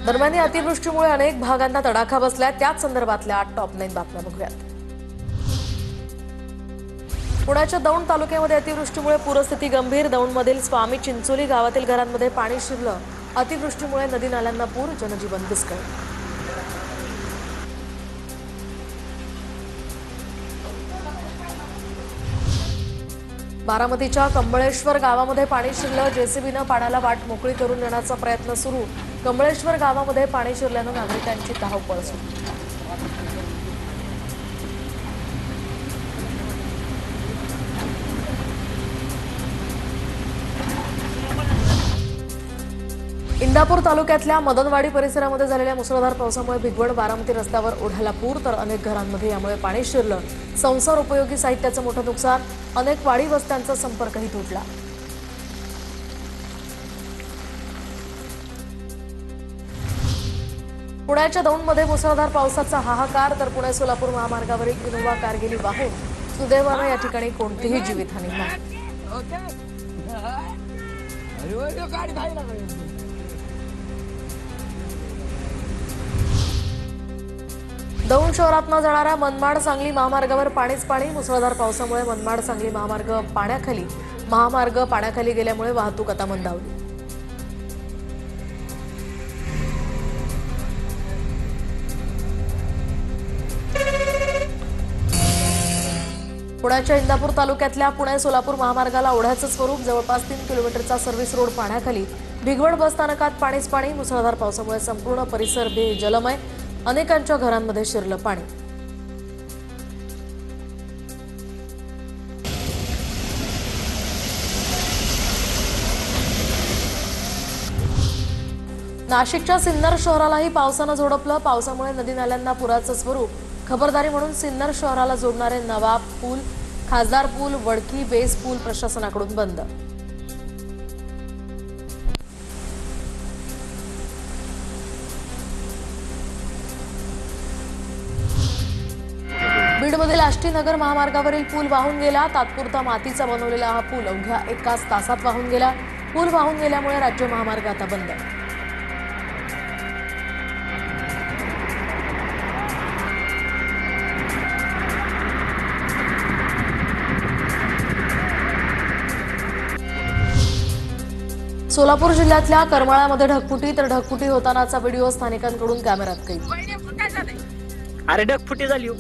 दरम्यान अतिवृष्टीमुळे अनेक भागांना तडाखा बसलाय। त्याच संदर्भातल्या टॉप 9 बातम्या बघूयात। पुण्याच्या दौंड तालुक्यामध्ये अतिवृष्टीमुळे पूरस्थिती गंभीर। दौंडमधील स्वामी चिंचोली गावातील घरांमध्ये पाणी शिरलं। अतिवृष्टीमुळे नदी नाल्यांना पूर, जनजीवन विस्कळीत। बारामतीच्या कंबळेश्वर गावामध्ये पाणी शिरलं। जेसीबीनं पाण्याला वाट मोकळी करून देण्याचा प्रयत्न सुरू। कंबळेश्वर गावामध्ये पाणी शिरल्यानं नागरिकांची धावपळ सुरू। इंदापूर तालुक्यातल्या मदनवाडी परिसरामध्ये झालेल्या मुसळधार पावसामुळे भिगवण बारामती रस्त्यावर ओढ्याला पूर, तर अनेक घरांमध्ये यामुळे पाणी शिरलं। संसार उपयोगी साहित्याचं मोठं नुकसान। अनेक वाडी वस्त्यांचा संपर्कही तुटला। पुण्याच्या दौंडमध्ये मुसळधार पावसाचा हाहाकार, तर पुणे सोलापूर महामार्गावरील इनोव्हा कार गेली वाहून। सुदैवानं या ठिकाणी कोणतीही जीवितहानी नाही। दौंड शहरातनं जाणाऱ्या मनमाड सांगली महामार्गावर पाणीच पाणी। मुसळधार पावसामुळे मनमाड सांगली महामार्ग पाण्याखाली गेल्यामुळे वाहतूक आता मंदावली। पुण्याच्या इंदापूर तालुक्यातल्या पुणे सोलापूर महामार्गाला ओढ्याचं स्वरूप। जवळपास 3 किलोमीटरचा सर्व्हिस रोड पाण्याखाली। भिगवण बस स्थानकात पाणीच पाणी। मुसळधार पावसामुळे संपूर्ण परिसर जलमय। अनेकांच्या घरांमध्ये शिरलं पाणी। नाशिकच्या सिन्नर शहरालाही पावसानं झोडपलं। पावसामुळे नदी नाल्यांना पुराचं स्वरूप। खबरदारी म्हणून सिन्नर शहराला जोडणारे नवाब पूल, खासदार पूल, वडकी बेस पूल प्रशासनाकडून बंद। बीडमधील आष्टीनगर महामार्गावरील पूल वाहून गेला। तात्पुरता मातीचा बनवलेला हा पूल अवघ्या 1 तासात वाहून गेला। पूल वाहून गेल्यामुळे राज्य महामार्ग आता बंद। सोलापूर जिल्ह्यातल्या करमाळ्यामध्ये ढगफुटी, तर ढगफुटी होतानाचा व्हिडिओ स्थानिकांकडून कॅमेऱ्यात कैद। अरे ढगफुटी झाली हो.